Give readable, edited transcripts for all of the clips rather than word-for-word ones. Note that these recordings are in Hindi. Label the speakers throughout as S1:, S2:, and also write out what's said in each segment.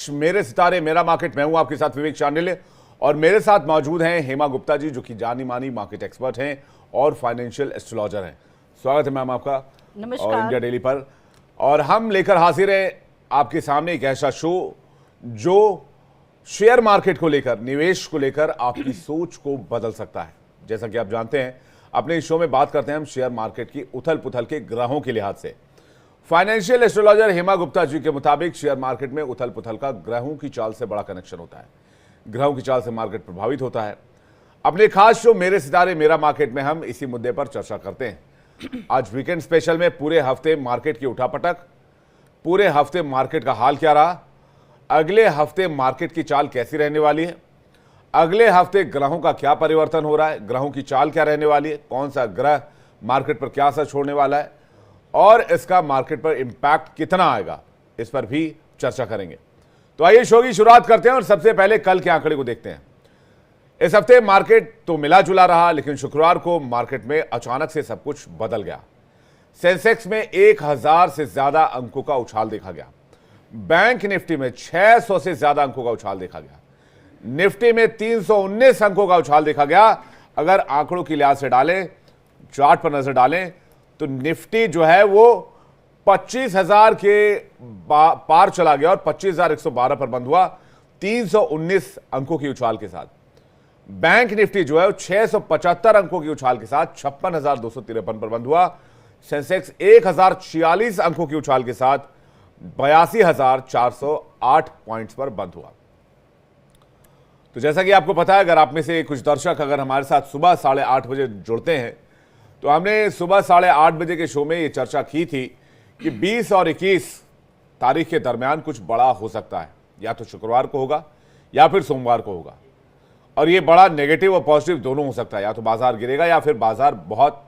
S1: मेरे सितारे मेरा मार्केट, मैं हूं आपके साथ विवेक चांडिल्य और मेरे साथ मौजूद हैं हेमा गुप्ता जी, जो कि जानी मानी मार्केट एक्सपर्ट हैं और फाइनेंशियल एस्ट्रोलॉजर हैं। स्वागत है मैम आपका और इंडिया डेली पर। और हम लेकर हाजिर हैं आपके सामने एक ऐसा शो जो शेयर मार्केट को लेकर, निवेश को लेकर आपकी सोच को बदल सकता है। जैसा कि आप जानते हैं, अपने इस शो में बात करते हैं हम शेयर मार्केट की उथल पुथल के ग्रहों के लिहाज से। फाइनेंशियल एस्ट्रोलॉजर हेमा गुप्ता जी के मुताबिक शेयर मार्केट में उथल पुथल का ग्रहों की चाल से बड़ा कनेक्शन होता है। ग्रहों की चाल से मार्केट प्रभावित होता है। अपने खास शो मेरे सितारे मेरा मार्केट में हम इसी मुद्दे पर चर्चा करते हैं। आज वीकेंड स्पेशल में पूरे हफ्ते मार्केट की उठापटक, पूरे हफ्ते मार्केट का हाल क्या रहा, अगले हफ्ते मार्केट की चाल कैसी रहने वाली है, अगले हफ्ते ग्रहों का क्या परिवर्तन हो रहा है, ग्रहों की चाल क्या रहने वाली है, कौन सा ग्रह मार्केट पर क्या असर छोड़ने वाला है और इसका मार्केट पर इंपैक्ट कितना आएगा, इस पर भी चर्चा करेंगे। तो आइए शो की शुरुआत करते हैं और सबसे पहले कल के आंकड़े को देखते हैं। इस हफ्ते मार्केट तो मिला जुला रहा, लेकिन शुक्रवार को मार्केट में अचानक से सब कुछ बदल गया। सेंसेक्स में 1000 से ज्यादा अंकों का उछाल देखा गया। बैंक निफ्टी में 600 से ज्यादा अंकों का उछाल देखा गया। निफ्टी में 319 अंकों का उछाल देखा गया। अगर आंकड़ों की लिहाज से डालें, चार्ट पर नजर डालें, तो निफ्टी जो है वो 25,000 के पार चला गया और 25,112 पर बंद हुआ 319 अंकों की उछाल के साथ। बैंक निफ्टी जो है वो 675 अंकों की उछाल के साथ 56,253 पर बंद हुआ। सेंसेक्स 1046 अंकों की उछाल के साथ 82,408 पॉइंट्स पर बंद हुआ। तो जैसा कि आपको पता है, अगर आप में से कुछ दर्शक अगर हमारे साथ सुबह 8:30 बजे जुड़ते हैं, तो हमने सुबह 8:30 बजे के शो में ये चर्चा की थी कि 20 और 21 तारीख के दरमियान कुछ बड़ा हो सकता है। या तो शुक्रवार को होगा या फिर सोमवार को होगा, और ये बड़ा नेगेटिव और पॉजिटिव दोनों हो सकता है। या तो बाजार गिरेगा या फिर बाजार बहुत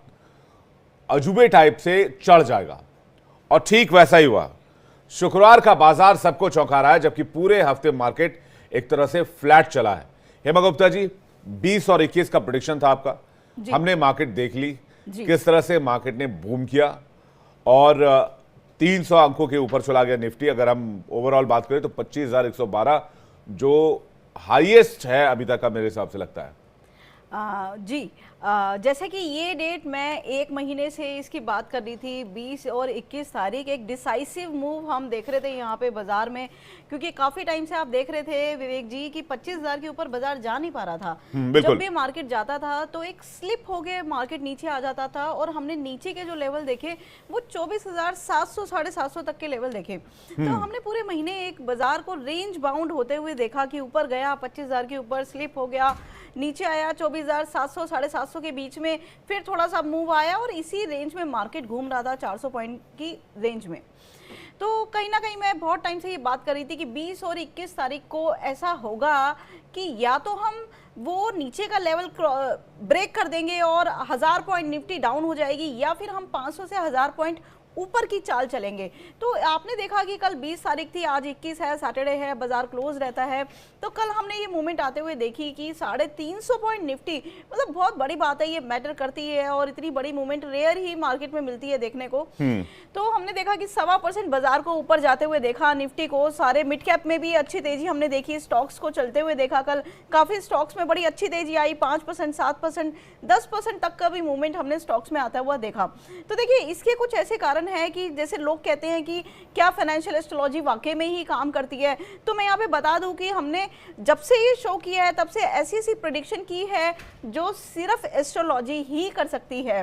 S1: अजूबे टाइप से चढ़ जाएगा, और ठीक वैसा ही हुआ। शुक्रवार का बाजार सबको चौंका रहा है, जबकि पूरे हफ्ते मार्केट एक तरह से फ्लैट चला है। हेमा गुप्ता जी, 20 और 21 का प्रेडिक्शन था आपका, हमने मार्केट देख ली किस तरह से मार्केट ने बूम किया और 300 अंकों के ऊपर चला गया निफ्टी। अगर हम ओवरऑल बात करें तो 25,112 जो हाईएस्ट है अभी तक का मेरे हिसाब से लगता है।
S2: जी, जैसे कि ये डेट मैं 1 महीने से इसकी बात कर रही थी, 20 और 21 तारीख एक डिसाइसिव मूव हम देख रहे थे यहाँ पे बाजार में, क्योंकि काफ़ी टाइम से आप देख रहे थे विवेक जी कि 25,000 के ऊपर बाजार जा नहीं पा रहा था। जब भी मार्केट जाता था तो एक स्लिप हो गए मार्केट नीचे आ जाता था, और हमने नीचे के जो लेवल देखे वो 24,700 750 तक के लेवल देखे। तो हमने पूरे महीने एक बाजार को रेंज बाउंड होते हुए देखा कि ऊपर गया 25,000 के ऊपर, स्लिप हो गया, नीचे आया 24,700 750 के बीच में, फिर थोड़ा सा मूव आया और इसी रेंज में मार्केट घूम रहा था 400 पॉइंट की रेंज में। तो कहीं ना कहीं मैं बहुत टाइम से ये बात कर रही थी कि 20 और 21 तारीख को ऐसा होगा कि या तो हम वो नीचे का लेवल ब्रेक कर देंगे और 1000 पॉइंट निफ्टी डाउन हो जाएगी, या फिर हम 500 से 1000 पॉइंट ऊपर की चाल चलेंगे। तो आपने देखा कि कल 20 तारीख थी, आज 21 है, सैटरडे है, बाजार क्लोज रहता है। तो कल हमने ये मूवमेंट आते हुए देखी कि 350 पॉइंट निफ्टी, मतलब बहुत बड़ी बात है, ये मैटर करती है और इतनी बड़ी मूवमेंट रेयर ही मार्केट में मिलती है देखने को। तो हमने देखा कि 1.25% बाजार को ऊपर जाते हुए देखा निफ्टी को। सारे मिड कैप में भी अच्छी तेजी हमने देखी, स्टॉक्स को चलते हुए देखा। कल काफी स्टॉक्स में बड़ी अच्छी तेजी आई, 5%, 7%, 10% तक का भी मूवमेंट हमने स्टॉक्स में आता हुआ देखा। तो देखिए, इसके कुछ ऐसे कारण है कि जैसे लोग कहते हैं कि क्या फाइनेंशियल एस्ट्रोलॉजी वाकई में ही काम करती है, तो मैं यहाँ पे बता दूं कि हमने जब से ये शो किया है तब से ऐसी प्रेडिक्शन की है जो सिर्फ एस्ट्रोलॉजी ही कर सकती है,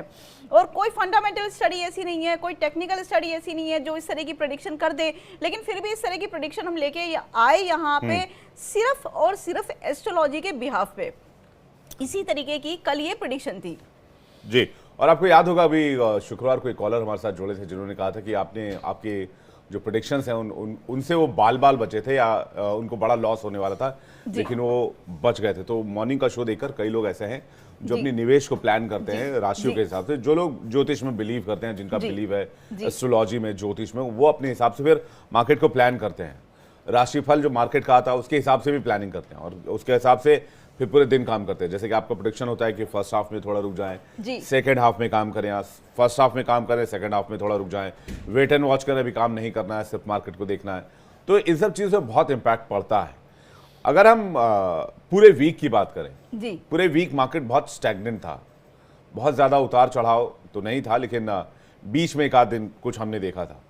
S2: और कोई फंडामेंटल स्टडी ऐसी नहीं है, कोई टेक्निकल स्टडी ऐसी नहीं है जो इस तरह की प्रेडिक्शन कर दे। लेकिन फिर भी इस तरह की प्रेडिक्शन हम लेके आए यहाँ पे सिर्फ और सिर्फ एस्ट्रोलॉजी के बिहाफ पे। इसी तरीके की कल ये प्रेडिक्शन थी
S1: जी। और आपको याद होगा, अभी शुक्रवार को एक कॉलर हमारे साथ जुड़े थे जिन्होंने कहा था कि आपके जो प्रेडिक्शंस हैं उनसे वो बाल बचे थे, या उनको बड़ा लॉस होने वाला था, लेकिन वो बच गए थे। तो मॉर्निंग का शो देखकर कई लोग ऐसे हैं जो अपनी निवेश को प्लान करते हैं राशियों के हिसाब से। जो लोग ज्योतिष में बिलीव करते हैं, जिनका बिलीव है एस्ट्रोलॉजी में, ज्योतिष में, वो अपने हिसाब से फिर मार्केट को प्लान करते हैं। राशिफल जो मार्केट का आता है उसके हिसाब से भी प्लानिंग करते हैं, और उसके हिसाब से फिर पूरे दिन काम करते हैं। जैसे कि आपका प्रेडिक्शन होता है कि फर्स्ट हाफ में थोड़ा रुक जाएं, सेकंड हाफ में काम करें, या फर्स्ट हाफ में काम करें, सेकंड हाफ में थोड़ा रुक जाएं, वेट एंड वॉच करें, अभी काम नहीं करना है, सिर्फ मार्केट को देखना है। तो इन सब चीज़ों से बहुत इम्पैक्ट पड़ता है। अगर हम पूरे वीक की बात करें
S2: जी,
S1: पूरे वीक मार्केट बहुत स्टैग्नेंट था, बहुत ज़्यादा उतार चढ़ाव तो नहीं था, लेकिन बीच में एक आध दिन कुछ हमने देखा था।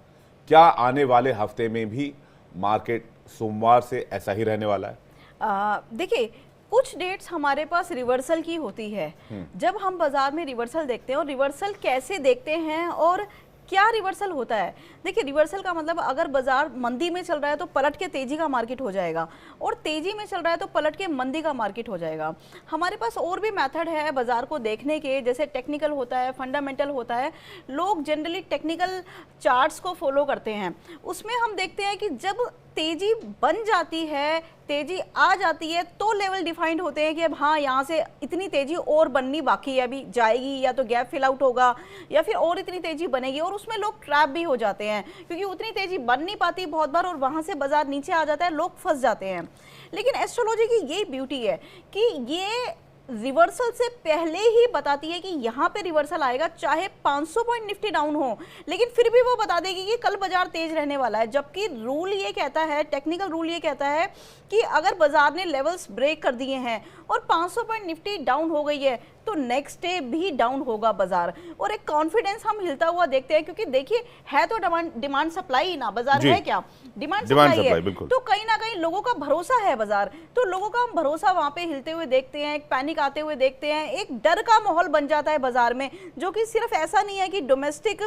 S1: क्या आने वाले हफ्ते में भी मार्केट सोमवार से ऐसा ही रहने वाला है?
S2: देखिए कुछ डेट्स हमारे पास रिवर्सल की होती है। जब हम बाजार में रिवर्सल देखते हैं, और रिवर्सल कैसे देखते हैं और क्या रिवर्सल होता है, देखिए रिवर्सल का मतलब अगर बाजार मंदी में चल रहा है तो पलट के तेजी का मार्केट हो जाएगा, और तेजी में चल रहा है तो पलट के मंदी का मार्केट हो जाएगा। हमारे पास और भी मेथड है बाजार को देखने के, जैसे टेक्निकल होता है, फंडामेंटल होता है। लोग जनरली टेक्निकल चार्ट्स को फॉलो करते हैं। उसमें हम देखते हैं कि जब तेजी बन जाती है, तेजी आ जाती है, तो लेवल डिफाइंड होते हैं कि अब हाँ यहाँ से इतनी तेजी और बननी बाकी है, अभी जाएगी, या तो गैप फिल आउट होगा या फिर और इतनी तेजी बनेगी। और उसमें लोग ट्रैप भी हो जाते हैं, क्योंकि उतनी तेजी बन नहीं पाती बहुत बार, और वहाँ से बाजार नीचे आ जाता है, लोग फंस जाते हैं। लेकिन एस्ट्रोलॉजी की यही ब्यूटी है कि ये रिवर्सल से पहले ही बताती है कि यहाँ पे रिवर्सल आएगा, चाहे 500 पॉइंट निफ्टी डाउन हो, लेकिन फिर भी वो बता देगी कि कल बाजार तेज रहने वाला है। जबकि रूल ये कहता है, टेक्निकल रूल ये कहता है कि अगर बाजार ने लेवल्स ब्रेक कर दिए हैं और 500 पॉइंट निफ्टी डाउन हो गई है तो नेक्स्ट डे भी डाउन होगा बाजार, और एक कॉन्फिडेंस हम हिलता हुआ देखते हैं। क्योंकि देखिए है तो डिमांड सप्लाई ना, बाजार है क्या, डिमांड सप्लाई है, तो कहीं ना कहीं लोगों का भरोसा है बाजार, तो लोगों का हम भरोसा वहां पे हिलते हुए देखते हैं, एक पैनिक आते हुए देखते हैं, एक डर का माहौल बन जाता है बाजार में। जो कि सिर्फ ऐसा नहीं है कि डोमेस्टिक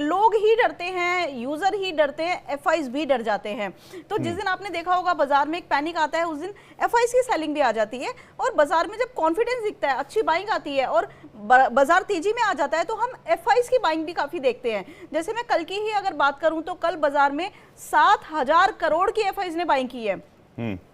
S2: लोग ही डरते हैं, यूजर ही डरते हैं, एफआईज भी डर जाते हैं। तो जिस दिन आपने देखा होगा बाजार में एक पैनिक आता है, उस दिन एफआईज की सेलिंग भी आ जाती है, और बाजार में जब कॉन्फिडेंस दिखता है, अच्छी बाइंग आती है और बाजार तेजी में आ जाता है, तो हम एफआईज की बाइंग भी काफी देखते हैं। जैसे मैं कल की ही अगर बात करूं तो कल बाजार में 7,000 करोड़ की एफआईज ने बाइंग की है।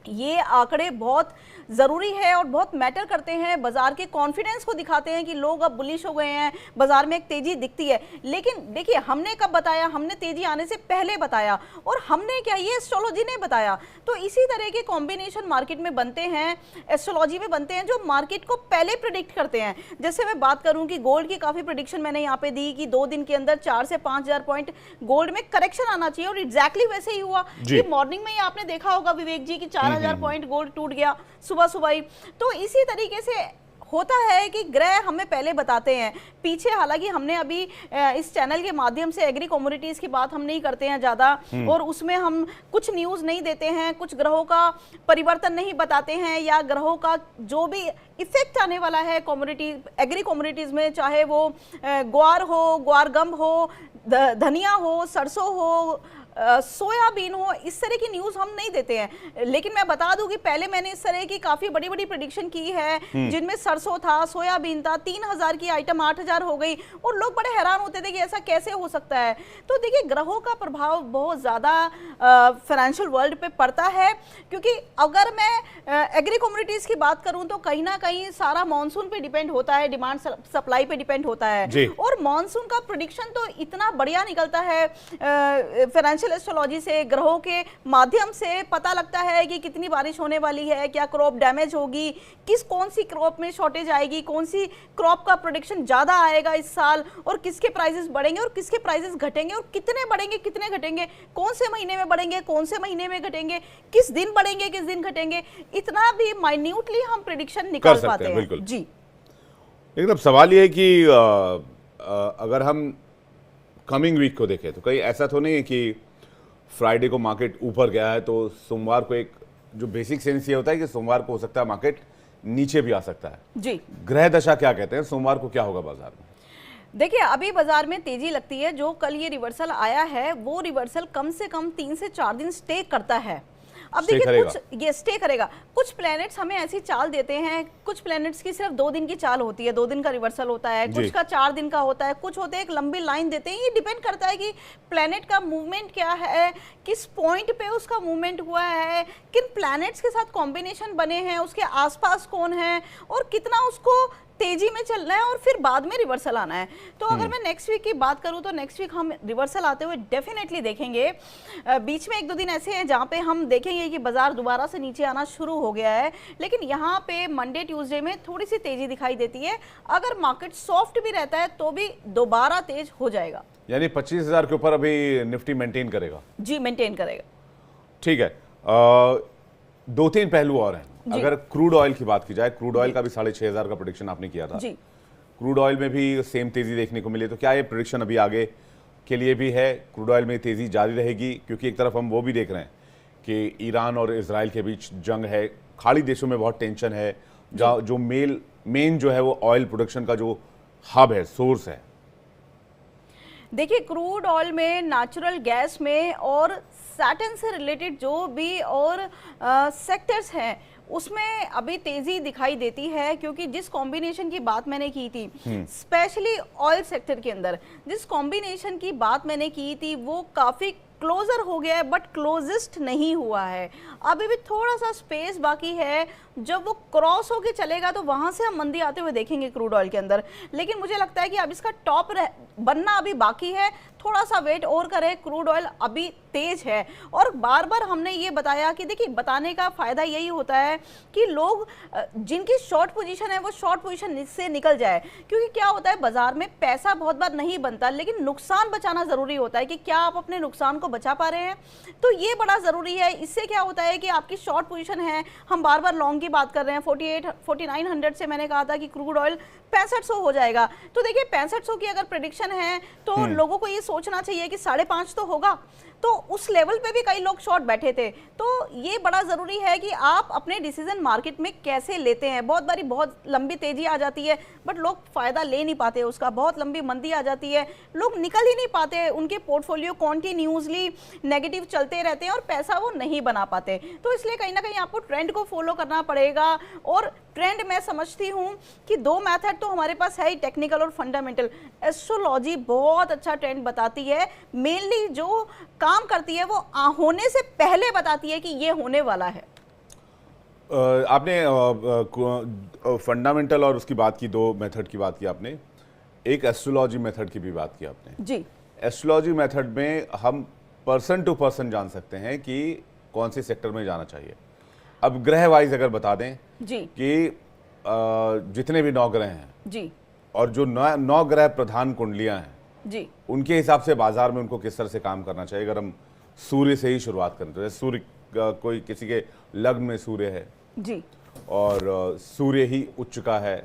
S2: ये आंकड़े बहुत जरूरी है और बहुत मैटर करते हैं, बाजार के कॉन्फिडेंस को दिखाते हैं कि लोग अब बुलिश हो गए हैं, बाजार में एक तेजी दिखती है। लेकिन देखिए हमने कब बताया, हमने तेजी आने से पहले बताया, और हमने क्या, ये एस्ट्रोलॉजी ने बताया। तो इसी तरह के कॉम्बिनेशन मार्केट में बनते हैं, एस्ट्रोलॉजी में बनते हैं, जो मार्केट को पहले प्रिडिक्ट करते हैं। जैसे मैं बात करूं कि गोल्ड की काफी प्रिडिक्शन मैंने यहाँ पे दी कि 2 दिन के अंदर 4 से 5,000 पॉइंट गोल्ड में करेक्शन आना चाहिए, और एग्जैक्टली वैसे ही हुआ कि मॉर्निंग में ही आपने देखा होगा विवेक जी कि 4,000 पॉइंट गोल्ड टूट गया सुबह ही। तो इसी तरीके से होता है कि ग्रह हमें पहले बताते हैं। पीछे हालांकि हमने अभी इस चैनल के माध्यम से एग्री कमोडिटीज की बात हम नहीं करते हैं ज़्यादा, और उसमें हम कुछ न्यूज़ नहीं देते हैं, कुछ ग्रहों का परिवर्तन नहीं बताते हैं, या ग्रहों का जो भी इफेक्ट आने वाला है कमोडिटी एग्री कमोडिटीज में, चाहे वो ग्वार हो, ग्वारगम हो, धनिया हो, सरसों हो, सोयाबीन हो, इस तरह की न्यूज़ हम नहीं देते हैं। लेकिन मैं बता दूं कि पहले मैंने इस तरह की काफ़ी बड़ी बड़ी प्रेडिक्शन की है, जिनमें सरसों था, सोयाबीन था, 3,000 की आइटम 8,000 हो गई, और लोग बड़े हैरान होते थे कि ऐसा कैसे हो सकता है। तो देखिए ग्रहों का प्रभाव बहुत ज़्यादा फाइनेंशियल वर्ल्ड पे पड़ता है, क्योंकि अगर मैं एग्री कमोडिटीज़ की बात करूँ तो कहीं ना कहीं सारा मानसून पे डिपेंड होता है, डिमांड सप्लाई पे डिपेंड होता है, और मानसून का प्रेडिक्शन तो इतना बढ़िया निकलता है फाइनेंशियल एस्ट्रोलॉजी से, ग्रहों के माध्यम से पता लगता है कि कितनी बारिश होने वाली है, क्या क्रॉप डैमेज होगी, कौन सी क्रॉप में शॉर्टेज आएगी, कौन सी क्रॉप का प्रोडक्शन ज्यादा आएगा इस साल, और किसके प्राइसेस बढ़ेंगे और किसके प्राइसेस घटेंगे, और कितने बढ़ेंगे कितने घटेंगे, कौन से महीने में बढ़ेंगे कौन से महीने में घटेंगे, किस दिन बढ़ेंगे किस दिन घटेंगे, इतना भी माइन्यूटली हम प्रेडिक्शन निकाल पाते हैं।
S1: बिल्कुल
S2: जी।
S1: लेकिन अब सवाल ये है कि अगर हम कमिंग वीक को देखें तो कहीं ऐसा तो नहीं है कि फ्राइडे को मार्केट ऊपर गया है तो सोमवार को, एक जो बेसिक सेंस ये होता है कि सोमवार को हो सकता है मार्केट नीचे भी आ सकता है जी। ग्रह दशा क्या कहते हैं, सोमवार को क्या होगा बाजार में?
S2: देखिए अभी बाजार में तेजी लगती है, जो कल ये रिवर्सल आया है वो रिवर्सल कम से कम 3 से 4 दिन स्टे करता है। अब देखिए कुछ ये स्टे करेगा, कुछ प्लैनेट्स हमें ऐसी चाल देते हैं, कुछ प्लैनेट्स की सिर्फ 2 दिन की चाल होती है, 2 दिन का रिवर्सल होता है, कुछ का 4 दिन का होता है, कुछ होते हैं एक लंबी लाइन देते हैं। ये डिपेंड करता है कि प्लैनेट का मूवमेंट क्या है, किस पॉइंट पे उसका मूवमेंट हुआ है, किन प्लैनेट्स के साथ कॉम्बिनेशन बने हैं, उसके आसपास कौन है, और कितना उसको तेजी में चलना है और फिर बाद में रिवर्सल आना है। तो अगर मैं नेक्स्ट वीक की बात करूं तो नेक्स्ट वीक हम रिवर्सल आते हुए डेफिनेटली देखेंगे। बीच में 1-2 दिन ऐसे हैं जहां पे हम देखेंगे कि बाजार दोबारा से नीचे आना शुरू हो गया है, लेकिन यहाँ पे मंडे ट्यूसडे में थोड़ी सी तेजी दिखाई देती है। अगर मार्केट सॉफ्ट भी रहता है तो भी दोबारा तेज हो जाएगा,
S1: यानी 25,000 के ऊपर अभी निफ्टी मेंटेन करेगा?
S2: जी मेंटेन करेगा।
S1: ठीक है। 2-3 पहलू और हैं। अगर क्रूड ऑयल की बात की जाए, क्रूड ऑयल का भी 6,500 का प्रेडिक्शन आपने किया था
S2: जी।
S1: क्रूड ऑयल में भी सेम तेजी देखने को मिली, तो क्या ये प्रेडिक्शन अभी आगे के लिए भी है? क्रूड ऑयल में तेजी जारी रहेगी? क्योंकि एक तरफ हम वो भी देख रहे हैं कि ईरान और इजराइल के बीच जंग है, खाड़ी देशों में बहुत टेंशन है, जहाँ जो मेन जो है वो ऑयल प्रोडक्शन का जो हब है, सोर्स है।
S2: देखिए, क्रूड ऑयल में, नेचुरल गैस में और सैटन से रिलेटेड जो भी और सेक्टर्स हैं उसमें अभी तेजी दिखाई देती है, क्योंकि जिस कॉम्बिनेशन की बात मैंने की थी, स्पेशली ऑयल सेक्टर के अंदर जिस कॉम्बिनेशन की बात मैंने की थी वो काफ़ी क्लोजर हो गया है, बट क्लोजेस्ट नहीं हुआ है। अभी भी थोड़ा सा स्पेस बाकी है। जब वो क्रॉस होके चलेगा तो वहां से हम मंदी आते हुए देखेंगे क्रूड ऑयल के अंदर। लेकिन मुझे लगता है कि अब इसका टॉप बनना अभी बाकी है, थोड़ा सा वेट और करें। क्रूड ऑयल अभी तेज है और बार बार हमने ये बताया कि देखिए, बताने का फायदा यही होता है कि लोग जिनकी शॉर्ट पोजीशन है वो शॉर्ट पोजीशन से निकल जाए। क्योंकि क्या होता है, बाजार में पैसा बहुत बार नहीं बनता, लेकिन नुकसान बचाना जरूरी होता है कि क्या आप अपने नुकसान को बचा पा रहे हैं। तो ये बड़ा जरूरी है। इससे क्या होता है कि आपकी शॉर्ट पोजीशन है, हम बार बार लॉन्ग की बात कर रहे हैं, 4900 से मैंने कहा था कि क्रूड ऑयल 6500 हो जाएगा। तो देखिए, 6500 की अगर प्रेडिक्शन है तो लोगों को ये सोचना चाहिए कि 5.5 तो होगा। तो उस लेवल पे भी कई लोग शॉर्ट बैठे थे। तो ये बड़ा जरूरी है कि आप अपने डिसीजन मार्केट में कैसे लेते हैं। बहुत बारी बहुत लंबी तेजी आ जाती है बट लोग फायदा ले नहीं पाते उसका, बहुत लंबी मंदी आ जाती है, लोग निकल ही नहीं पाते, उनके पोर्टफोलियो कॉन्टिन्यूसली नेगेटिव चलते रहते हैं और पैसा वो नहीं बना पाते। तो इसलिए कहीं ना कहीं आपको ट्रेंड को फॉलो करना पड़ेगा। और ट्रेंड मैं समझती हूँ कि 2 मेथड तो हमारे पास है ही, टेक्निकल और फंडामेंटल। एस्ट्रोलॉजी बहुत अच्छा ट्रेंड बताती है, मेनली जो काम करती है वो होने से पहले बताती है कि ये होने वाला है।
S1: आपने फंडामेंटल और उसकी बात की, 2 मेथड की बात की आपने, एक एस्ट्रोलॉजी मेथड की भी बात की आपने
S2: जी।
S1: एस्ट्रोलॉजी मेथड में हम पर्सन टू पर्सन जान सकते हैं कि कौन से सेक्टर में जाना चाहिए। अब ग्रह वाइज अगर बता दें
S2: जी
S1: कि जितने भी 9 ग्रह हैं
S2: जी और
S1: जो 9 ग्रह प्रधान कुंडलियां हैं
S2: जी,
S1: उनके हिसाब से बाजार में उनको किस तरह से काम करना चाहिए। अगर हम सूर्य से ही शुरुआत करें तो सूर्य कोई किसी के लग्न में सूर्य है
S2: जी
S1: और सूर्य ही उच्च का है,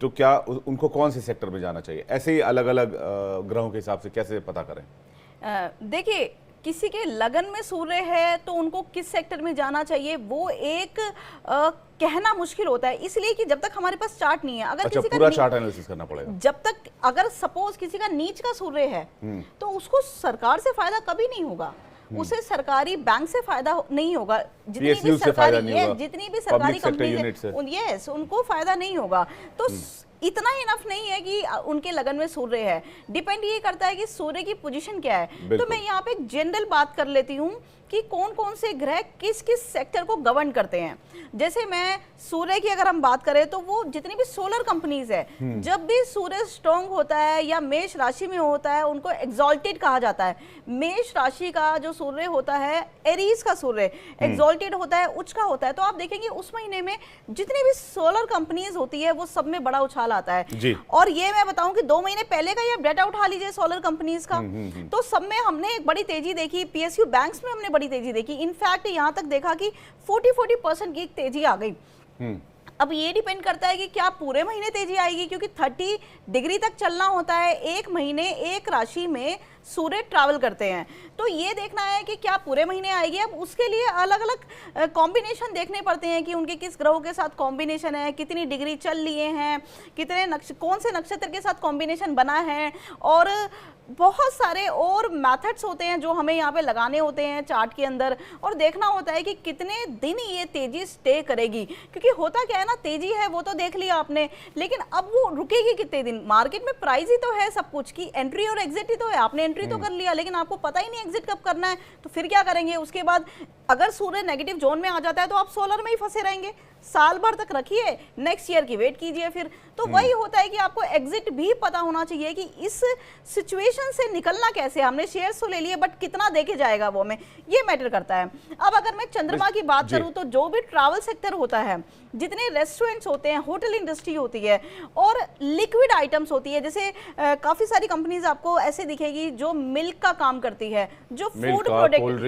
S1: तो क्या उनको कौन से सेक्टर में जाना चाहिए? ऐसे ही अलग अलग ग्रहों के हिसाब से कैसे पता करें?
S2: देखिए, किसी के लगन में सूर्य है तो उनको किस सेक्टर में जाना चाहिए वो एक कहना मुश्किल होता है, इसलिए कि जब तक हमारे पास चार्ट नहीं है। अगर
S1: अच्छा,
S2: किसी
S1: पूरा
S2: का
S1: चार्ट एनालिसिस करना पड़ेगा।
S2: जब तक अगर सपोज किसी का नीच का सूर्य है तो उसको सरकार से फायदा कभी नहीं होगा, उसे सरकारी बैंक से फायदा नहीं होगा, जितनी भी सरकारी कंपनी यस उनको फायदा नहीं होगा। तो इतना इनफ नहीं है कि उनके लगन में सूर्य है, डिपेंड ये करता है कि सूर्य की पोजीशन क्या है। तो मैं यहाँ पे एक जनरल बात कर लेती हूँ कि कौन कौन से ग्रह किस किस सेक्टर को गवर्न करते हैं। जैसे मैं सूर्य की अगर हम बात करें तो वो जितनी भी सोलर कंपनीज है, जब भी सूर्य स्ट्रॉन्ग होता है या मेष राशि में होता है उनको एक्सॉल्टेड कहा जाता है। मेष राशि का जो सूर्य होता है, एरीज का सूर्य एक्सॉल्टेड होता है, उच्च का होता है। तो आप देखेंगे उस महीने में जितनी भी सोलर कंपनीज होती है वो सब में बड़ा उछाल आता है। और ये मैं बताऊं कि 2 महीने पहले का ये डेटा उठा लीजिए सोलर कंपनीज का, तो सब में हमने एक बड़ी तेजी देखी। पीएसयू बैंक्स में हमने बड़ी तेजी देखी, इनफैक्ट यहां तक देखा कि 40% की तेजी आ गई। अब ये डिपेंड करता है कि क्या पूरे महीने तेजी आएगी, क्योंकि 30 डिग्री तक चलना होता है। एक महीने एक राशि में सूर्य ट्रैवल करते हैं, तो ये देखना है कि क्या पूरे महीने आएगी। अब उसके लिए अलग अलग कॉम्बिनेशन देखने पड़ते हैं कि उनके किस ग्रहों के साथ कॉम्बिनेशन है, कितनी डिग्री चल लिए हैं, कितने कौन से नक्षत्र के साथ कॉम्बिनेशन बना है, और बहुत सारे और मेथड्स होते हैं जो हमें यहाँ पे लगाने होते हैं चार्ट के अंदर, और देखना होता है कि कितने दिन ये तेजी स्टे करेगी। क्योंकि होता क्या है ना, तेजी है वो तो देख लिया आपने, लेकिन अब वो रुकेगी कितने दिन। मार्केट में प्राइस ही तो है सब कुछ की, एंट्री और एग्जिट ही तो है। आपने एंट्री तो कर लिया लेकिन आपको पता ही नहीं एग्जिट कब करना है, तो फिर क्या करेंगे? उसके बाद अगर सूर्य नेगेटिव जोन में आ जाता है तो आप सोलर में ही फंसे रहेंगे। साल भर तक रखिए, नेक्स्ट ईयर की वेट कीजिए फिर। तो वही होता है कि आपको एग्जिट भी पता होना चाहिए कि इस सिचुएशन से निकलना कैसे। हमने शेयर्स तो ले लिए बट कितना देके जाएगा वो में, ये मैटर करता है। अब अगर मैं चंद्रमा की बात करूं तो जो भी ट्रैवल सेक्टर होता है, जितने रेस्टोरेंट्स होते हैं, होटल इंडस्ट्री होती है और लिक्विड आइटम्स होती है, जैसे काफी सारी कंपनीज आपको ऐसे दिखेगी जो मिल्क का काम करती है, जो फूड प्रोडक्ट, कोल्ड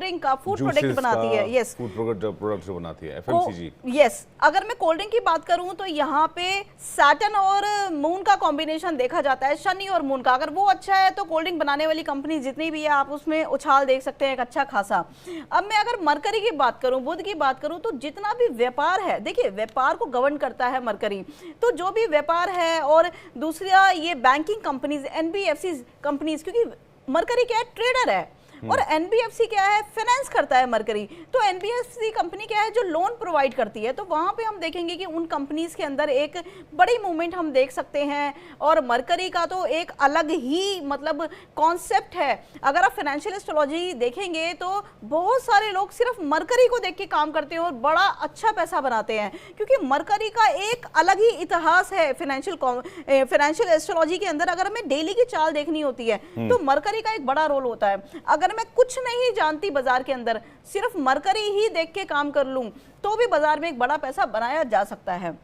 S2: ड्रिंक का, फूड प्रोडक्ट बनाती है, यस,
S1: फूड प्रोडक्ट जो बनाती है, एफएमसीजी।
S2: यस, अगर मैं कोल्ड ड्रिंक की बात करूं तो यहाँ पे सैटर्न और मून का कॉम्बिनेशन देखा जाता है, शनि और मून का। अगर वो अच्छा है तो कोल्ड ड्रिंक बनाने वाली कंपनी जितनी भी है आप उसमें उछाल देख सकते हैं एक अच्छा खासा। अब मैं अगर मरकरी की बात करूं, बुध की बात करूं, तो जितना भी व्यापार है, देखिए व्यापार को गवर्न करता है मरकरी, तो जो भी व्यापार है और दूसरा ये बैंकिंग कंपनीज, एनबीएफसी कंपनीज, क्योंकि मरकरी क्या है, ट्रेडर है, और एनबीएफसी क्या है, फाइनेंस करता है मरकरी। तो एनबीएफसी कंपनी क्या है, जो लोन प्रोवाइड करती है। तो वहां पे हम देखेंगे कि उन कंपनीज के अंदर एक बड़ी मूवमेंट हम देख सकते हैं। और मरकरी का तो एक अलग ही मतलब कॉन्सेप्ट है। अगर आप फाइनेंशियल एस्ट्रोलॉजी देखेंगे तो बहुत सारे लोग सिर्फ मरकरी को देख के काम करते हैं और बड़ा अच्छा पैसा बनाते हैं, क्योंकि मरकरी का एक अलग ही इतिहास है फाइनेंशियल एस्ट्रोलॉजी के अंदर। अगर हमें डेली की चाल देखनी होती है तो मरकरी का एक बड़ा रोल होता है। अगर मैं कुछ नहीं जानती बाजार के अंदर, सिर्फ मरकरी ही देख के काम कर लूं तो भी बाजार में एक बड़ा पैसा बनाया जा सकता है।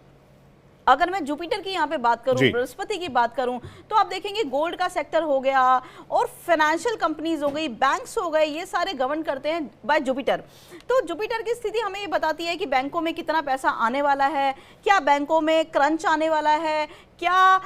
S2: अगर मैं जुपिटर की यहाँ पे बात करूं, बृहस्पति की बात करूं, तो आप देखेंगे गोल्ड का सेक्टर हो गया और फाइनेंशियल कंपनीज हो गई, बैंक्स हो गए, ये सारे गवर्न करते हैं बाय जुपिटर। तो जुपिटर की स्थिति हमें ये बताती है कि बैंकों में कितना पैसा आने वाला है, क्या बैंकों में क्रंच आने वाला है, क्या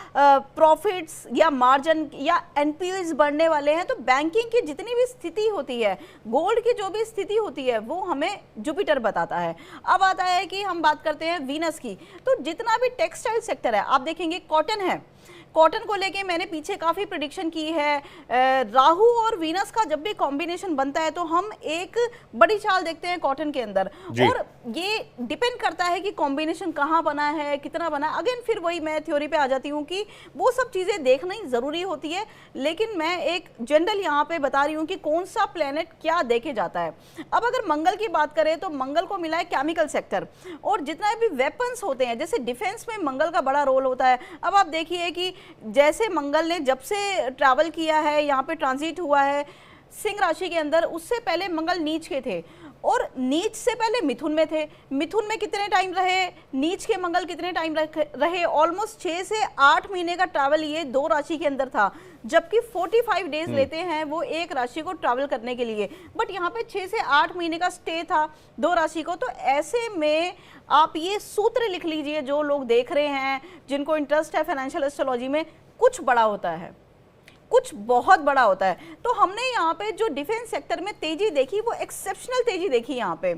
S2: प्रॉफिट्स या मार्जिन या एनपीएस बढ़ने वाले हैं। तो बैंकिंग की जितनी भी स्थिति होती है, गोल्ड की जो भी स्थिति होती है, वो हमें जुपिटर बताता है। अब आता है कि हम बात करते हैं वीनस की, तो जितना भी टेक्सटाइल सेक्टर है, आप देखेंगे कॉटन है, कॉटन को लेके मैंने पीछे काफी प्रेडिक्शन की है। राहु और वीनस का जब भी कॉम्बिनेशन बनता है तो हम एक बड़ी चाल देखते हैं कॉटन के अंदर, और ये डिपेंड करता है कि कॉम्बिनेशन कहाँ बना है, कितना बना है। अगेन फिर वही मैं थ्योरी पे आ जाती हूँ कि वो सब चीजें देखना ही जरूरी होती है, लेकिन मैं एक जनरल यहाँ पे बता रही हूँ कि कौन सा प्लेनेट क्या देखे जाता है। अब अगर मंगल की बात करें तो मंगल को मिला है केमिकल सेक्टर, और जितना भी वेपन्स होते हैं, जैसे डिफेंस में मंगल का बड़ा रोल होता है। अब आप देखिए कि जैसे मंगल ने जब से ट्रैवल किया है, यहाँ पे ट्रांजिट हुआ है सिंह राशि के अंदर, उससे पहले मंगल नीच के थे और नीच से पहले मिथुन में थे। मिथुन में कितने टाइम रहे, नीच के मंगल कितने टाइम रहे, ऑलमोस्ट 6 से 8 महीने का ट्रैवल ये 2 राशि के अंदर था, जबकि 45 डेज लेते हैं वो एक राशि को ट्रैवल करने के लिए, बट यहाँ पे 6 से 8 महीने का स्टे था 2 राशि को। तो ऐसे में आप ये सूत्र लिख लीजिए, जो लोग देख रहे हैं, जिनको इंटरेस्ट है फाइनेंशियल एस्ट्रोलॉजी में, कुछ बड़ा होता है, कुछ बहुत बड़ा होता है। तो हमने यहाँ पे जो डिफेंस सेक्टर में तेजी देखी, वो एक्सेप्शनल तेजी देखी यहाँ पे।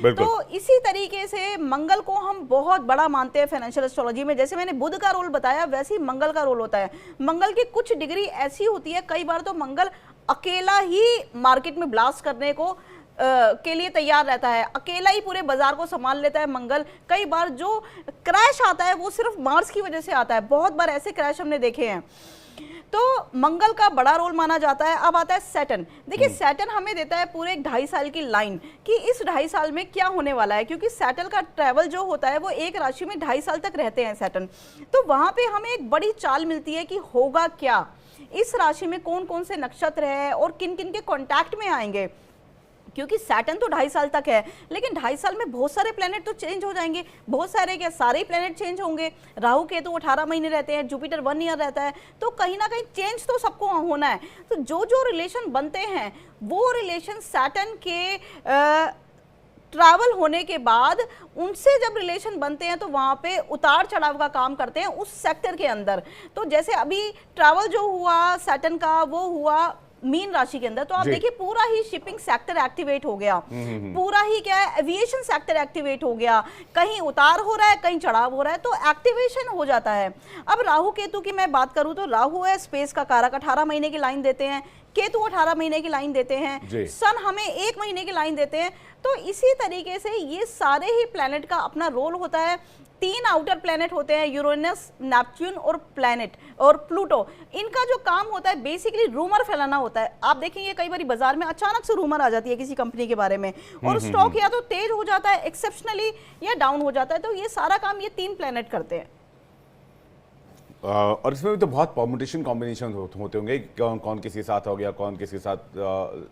S2: तो इसी तरीके से मंगल को हम बहुत बड़ा मानते हैं फाइनेंशियल एस्ट्रोलॉजी में। जैसे मैंने बुध का रोल बताया, वैसे ही मंगल का रोल होता है। मंगल की कुछ डिग्री ऐसी होती है, कई बार तो मंगल अकेला ही मार्केट में ब्लास्ट करने को के लिए तैयार रहता है, अकेला ही पूरे बाजार को संभाल लेता है मंगल। कई बार जो क्रैश आता है वो सिर्फ मार्स की वजह से आता है, बहुत बार ऐसे क्रैश हमने देखे हैं। तो मंगल का बड़ा रोल माना जाता है। अब आता है सैटर्न। देखिए सैटर्न हमें देता है पूरे 2.5 साल की लाइन कि इस 2.5 साल में क्या होने वाला है, क्योंकि सैटर्न का ट्रैवल जो होता है वो एक राशि में 2.5 साल तक रहते हैं सैटर्न। तो वहां पे हमें एक बड़ी चाल मिलती है कि होगा क्या, इस राशि में कौन कौन से नक्षत्र है और किन किन के कॉन्टैक्ट में आएंगे, क्योंकि सैटर्न तो 2.5 साल तक है, लेकिन 2.5 साल में बहुत सारे प्लेनेट तो चेंज हो जाएंगे। बहुत सारे क्या, सारे ही प्लेनेट चेंज होंगे। राहु केतु 18 महीने रहते हैं, जुपिटर 1 ईयर रहता है, तो कहीं ना कहीं चेंज तो सबको होना है। तो जो जो रिलेशन बनते हैं वो रिलेशन सैटर्न के ट्रैवल होने के बाद उनसे जब रिलेशन बनते हैं तो वहां पे उतार चढ़ाव का काम करते हैं उस सेक्टर के अंदर। तो जैसे अभी ट्रैवल जो हुआ सैटर्न का, वो हुआ मीन राशि के अंदर, तो आप देखिए पूरा ही शिपिंग सेक्टर एक्टिवेट हो गया, पूरा ही क्या है एविएशन सेक्टर एक्टिवेट हो गया, कहीं उतार हो रहा है कहीं चढ़ाव हो रहा है, तो एक्टिवेशन हो जाता है। अब राहु केतु की मैं बात करूं तो राहु है स्पेस का कारक, 18 महीने की लाइन देते हैं, केतु 18 महीने की लाइन देते हैं, सन हमें 1 महीने की लाइन देते हैं। तो इसी तरीके से ये सारे ही प्लैनेट का अपना रोल होता है। 3 आउटर प्लैनेट होते हैं, यूरेनस, नेपच्यून और प्लैनेट और प्लूटो। इनका जो काम होता है बेसिकली रूमर फैलाना होता है। आप देखेंगे कई बार बाजार में अचानक से रूमर आ जाती है किसी कंपनी के बारे में और स्टॉक या तो तेज हो जाता है एक्सेप्शनली या डाउन हो जाता है। तो ये सारा काम ये 3 प्लैनेट करते हैं।
S1: और इसमें भी तो बहुत परमुटेशन कॉम्बिनेशन होते होंगे, कौन किसी के साथ हो गया, कौन किसी के साथ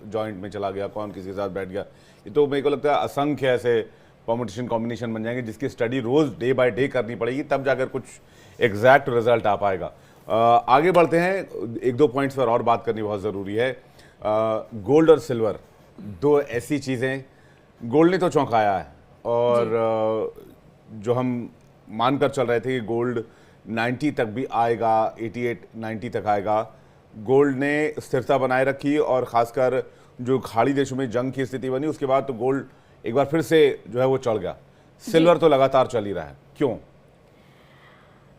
S1: जॉइंट में चला गया, कौन किसी के साथ बैठ गया। ये तो मेरे को लगता है असंख्य ऐसे परमुटेशन कॉम्बिनेशन बन जाएंगे जिसकी स्टडी रोज डे बाय डे करनी पड़ेगी, तब जाकर कुछ एग्जैक्ट रिजल्ट आ पाएगा। आगे बढ़ते हैं, 1-2 पॉइंट्स पर और बात करनी बहुत ज़रूरी है। गोल्ड और सिल्वर, 2 ऐसी चीज़ें, गोल्ड ने तो चौंकाया है और जो हम मानकर चल रहे थे कि गोल्ड 90 तक भी आएगा, 88-90 तक आएगा, गोल्ड ने स्थिरता बनाए रखी और ख़ासकर जो खाड़ी देशों में जंग की स्थिति बनी उसके बाद तो गोल्ड एक बार फिर से जो है वो चढ़ गया। सिल्वर तो लगातार चल ही रहा है, क्यों?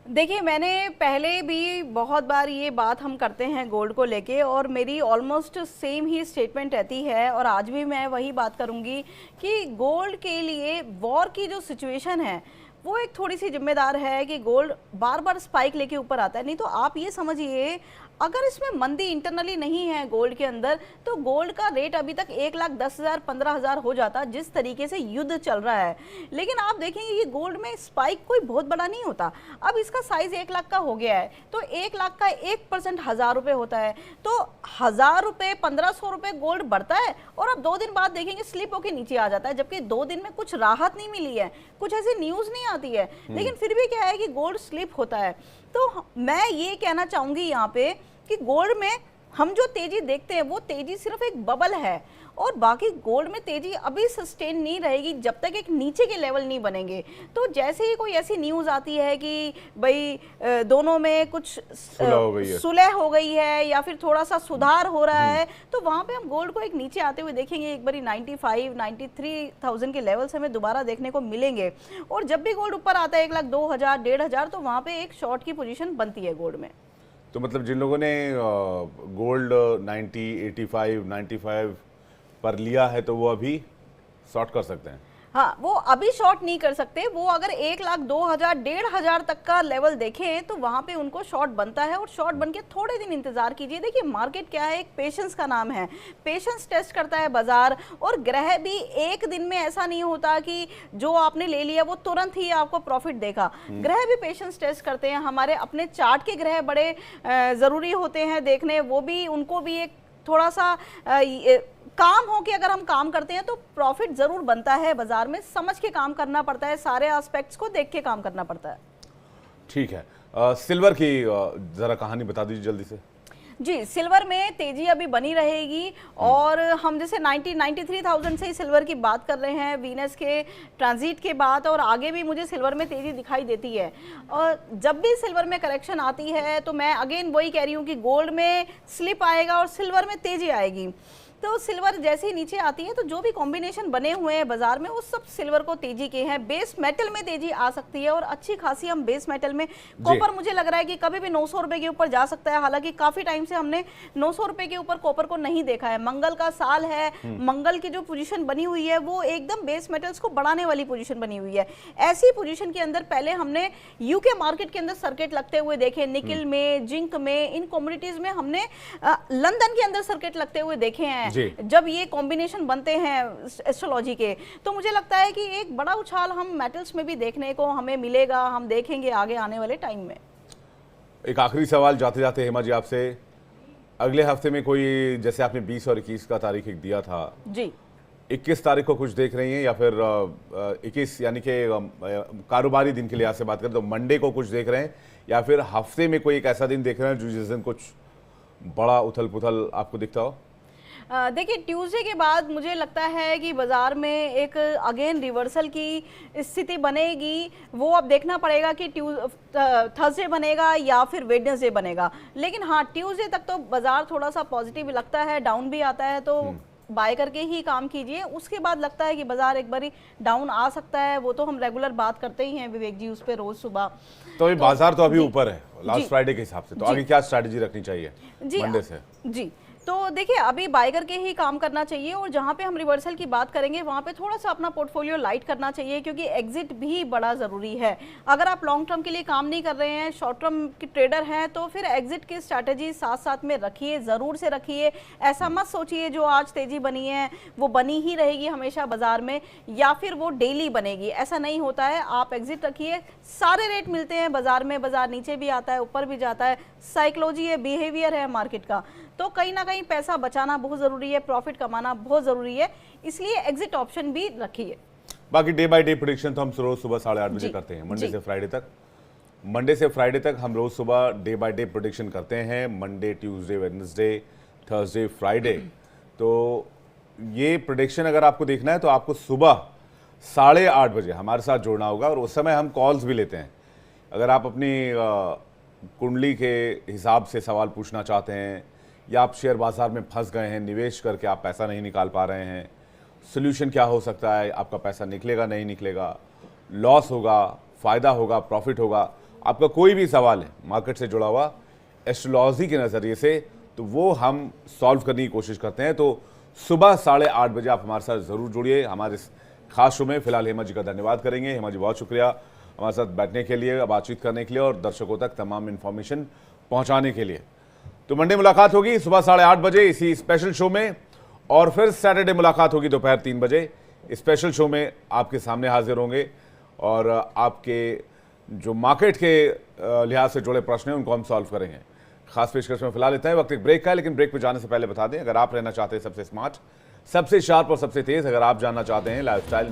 S2: देखिए, मैंने पहले भी बहुत बार ये बात हम करते हैं गोल्ड को लेके और मेरी ऑलमोस्ट सेम ही स्टेटमेंट रहती है और आज भी मैं वही बात करूंगी कि गोल्ड के लिए वॉर की जो सिचुएशन है वो एक थोड़ी सी जिम्मेदार है कि गोल्ड बार बार स्पाइक लेके ऊपर आता है। नहीं तो आप ये समझिए अगर इसमें मंदी इंटरनली नहीं है गोल्ड के अंदर तो गोल्ड का रेट अभी तक 1,10,000 15,000 हो जाता जिस तरीके से युद्ध चल रहा है। लेकिन आप देखेंगे ये गोल्ड में स्पाइक कोई बहुत बड़ा नहीं होता। अब इसका साइज 1 लाख का हो गया है तो 1 लाख का 1% 1,000 रुपये होता है, तो 1,000 रुपये 1,500 रुपये गोल्ड बढ़ता है और अब 2 दिन बाद देखेंगे स्लिप होकर नीचे आ जाता है, जबकि 2 दिन में कुछ राहत नहीं मिली है, कुछ ऐसी न्यूज़ नहीं आती है, लेकिन फिर भी क्या है कि गोल्ड स्लिप होता है। तो मैं ये कहना चाहूंगी यहाँ पे कि गोल्ड में हम जो तेजी देखते हैं वो तेजी सिर्फ एक बबल है और बाकी गोल्ड में तेजी अभी सस्टेन नहीं रहेगी जब तक एक नीचे के लेवल नहीं बनेंगे। तो जैसे ही कोई ऐसी न्यूज़ आती है कि भाई दोनों में कुछ सुलह हो गई है या फिर थोड़ा सा सुधार हो रहा है तो वहाँ पे हम गोल्ड को एक नीचे आते हुए देखेंगे। एक बारी 95-93,000 के लेवल्स हमें दोबारा देखने को मिलेंगे और जब भी गोल्ड ऊपर आता है 1,02,000 1,500 तो वहाँ पे एक शॉर्ट की पोजीशन बनती है गोल्ड में।
S1: तो मतलब जिन लोगों ने गोल्ड 90, 85, 95 पर लिया है तो वो अभी शॉर्ट कर सकते हैं?
S2: हाँ, वो अभी शॉर्ट नहीं कर सकते। वो अगर 1,02,000 1,500 तक का लेवल देखें तो वहां पे उनको शॉर्ट बनता है और शॉर्ट बन के थोड़े दिन इंतजार कीजिए। देखिए मार्केट क्या है, एक पेशेंस का नाम है, पेशेंस टेस्ट करता है बाजार और ग्रह भी एक दिन में ऐसा नहीं होता कि जो आपने ले लिया वो तुरंत ही आपको प्रॉफिट देगा। ग्रह भी पेशेंस टेस्ट करते हैं। हमारे अपने चार्ट के ग्रह बड़े जरूरी होते हैं देखने, वो भी उनको भी एक थोड़ा सा काम हो कि अगर हम काम करते हैं तो प्रॉफिट जरूर बनता है। बाजार में समझ के काम करना पड़ता है, सारे एस्पेक्ट्स को देख के काम करना पड़ता है। ठीक है,
S1: सिल्वर की जरा कहानी बता दीजिए जल्दी से।
S2: जी, सिल्वर में तेजी अभी बनी रहेगी और हम जैसे 93,000 से ही सिल्वर की बात कर रहे हैं वीनस के ट्रांजिट के बाद और आगे भी मुझे सिल्वर में तेजी दिखाई देती है। और जब भी सिल्वर में करेक्शन आती है तो मैं अगेन वही कह रही हूँ कि गोल्ड में स्लिप आएगा और सिल्वर में तेजी आएगी। तो सिल्वर जैसे ही नीचे आती है तो जो भी कॉम्बिनेशन बने हुए हैं बाजार में वो सब सिल्वर को तेजी के हैं। बेस मेटल में तेजी आ सकती है और अच्छी खासी हम बेस मेटल में कॉपर मुझे लग रहा है कि कभी भी 900 रुपए के ऊपर जा सकता है। हालांकि काफी टाइम से हमने 900 रुपए के ऊपर कॉपर को नहीं देखा है। मंगल का साल है, मंगल की जो पोजीशन बनी हुई है वो एकदम बेस मेटल्स को बढ़ाने वाली पोजीशन बनी हुई है। ऐसी पोजीशन के अंदर पहले हमने यूके मार्केट के अंदर सर्किट लगते हुए देखे, निकल में, जिंक में, इन कमोडिटीज में हमने लंदन के अंदर सर्किट लगते हुए देखे हैं जब ये कॉम्बिनेशन बनते हैं एस्ट्रोलॉजी के। तो मुझे लगता है कि एक बड़ा उछाल हम मेटल्स में भी देखने को हमें मिलेगा, हम देखेंगे आगे आने वाले टाइम में।
S1: एक आखिरी सवाल जाते जाते हेमा जी आपसे, अगले हफ्ते में कोई, जैसे आपने 20 और 21 का तारीख एक दिया था
S2: जी,
S1: 21 तारीख को कुछ देख रही हैं या फिर 21 यानी कि कारोबारी दिन के लिहाज से बात करें तो मंडे को कुछ देख रहे हैं या फिर हफ्ते में कोई एक ऐसा दिन देख रहे हैं जो जिस दिन कुछ बड़ा उथल पुथल आपको दिखता हो?
S2: देखिए ट्यूसडे के बाद मुझे लगता है कि बाजार में एक अगेन रिवर्सल की स्थिति बनेगी। वो अब देखना पड़ेगा कि थर्सडे बनेगा या फिर वेडनेसडे बनेगा। लेकिन हाँ, ट्यूसडे तक तो बाजार थोड़ा सा पॉजिटिव लगता है, डाउन भी आता है तो बाय करके ही काम कीजिए। उसके बाद लगता है कि बाजार एक बारी डाउन आ सकता है, वो तो हम रेगुलर बात करते ही हैं विवेक जी उस पर रोज सुबह।
S1: तो बाजार तो अभी ऊपर है लास्ट फ्राइडे के हिसाब से, तो आगे क्या स्ट्रैटेजी रखनी चाहिए
S2: जी
S1: मंडे से?
S2: जी तो देखिए अभी बाय करके ही काम करना चाहिए, और जहां पे हम रिवर्सल की बात करेंगे वहां पे थोड़ा सा अपना पोर्टफोलियो लाइट करना चाहिए, क्योंकि एग्जिट भी बड़ा ज़रूरी है। अगर आप लॉन्ग टर्म के लिए काम नहीं कर रहे हैं, शॉर्ट टर्म के ट्रेडर हैं, तो फिर एग्जिट की स्ट्रैटेजी साथ साथ में रखिए, ज़रूर से रखिए। ऐसा मत सोचिए जो आज तेज़ी बनी है वो बनी ही रहेगी हमेशा बाजार में, या फिर वो डेली बनेगी, ऐसा नहीं होता है। आप एग्जिट रखिए। सारे रेट मिलते हैं बाजार में, बाजार नीचे भी आता है ऊपर भी जाता है, साइकोलॉजी है, बिहेवियर है मार्केट का। तो कहीं ना कहीं पैसा बचाना बहुत ज़रूरी है, प्रॉफिट कमाना बहुत ज़रूरी है, इसलिए एग्जिट ऑप्शन भी रखिए।
S1: बाकी डे बाय डे प्रेडिक्शन तो हम रोज सुबह 8:30 बजे करते हैं, मंडे से फ्राइडे तक। मंडे से फ्राइडे तक हम रोज सुबह डे बाय डे प्रेडिक्शन करते हैं, Monday, Tuesday, Wednesday, Thursday, Friday. तो ये प्रेडिक्शन अगर आपको देखना है तो आपको सुबह 8:30 बजे हमारे साथ जुड़ना होगा, और उस समय हम कॉल्स भी लेते हैं। अगर आप अपनी कुंडली के हिसाब से सवाल पूछना चाहते हैं, या आप शेयर बाजार में फंस गए हैं, निवेश करके आप पैसा नहीं निकाल पा रहे हैं, सोल्यूशन क्या हो सकता है, आपका पैसा निकलेगा नहीं निकलेगा, लॉस होगा, फ़ायदा होगा, प्रॉफिट होगा, आपका कोई भी सवाल है मार्केट से जुड़ा हुआ एस्ट्रोलॉजी के नज़रिए से, तो वो हम सॉल्व करने की कोशिश करते हैं। तो सुबह 8:30 बजे आप हमारे साथ ज़रूर जुड़िए हमारे इस खास शो में। फिलहाल हेमा जी का धन्यवाद करेंगे। हेमा जी बहुत शुक्रिया हमारे साथ बैठने के लिए, बातचीत करने के लिए और दर्शकों तक तमाम इन्फॉर्मेशन पहुँचाने के लिए। तो मंडे मुलाकात होगी सुबह 8:30 बजे इसी स्पेशल शो में, और फिर सैटरडे मुलाकात होगी दोपहर 3 बजे। स्पेशल शो में आपके सामने हाजिर होंगे और आपके जो मार्केट के लिहाज से जुड़े प्रश्न हैं उनको हम सॉल्व करेंगे। खास पेशकश में फिलहाल इतना है, वक्त एक ब्रेक का है, लेकिन ब्रेक पे जाने से पहले बता दें, अगर आप रहना चाहते हैं सबसे स्मार्ट, सबसे शार्प और सबसे तेज, अगर आप जानना चाहते हैं लाइफस्टाइल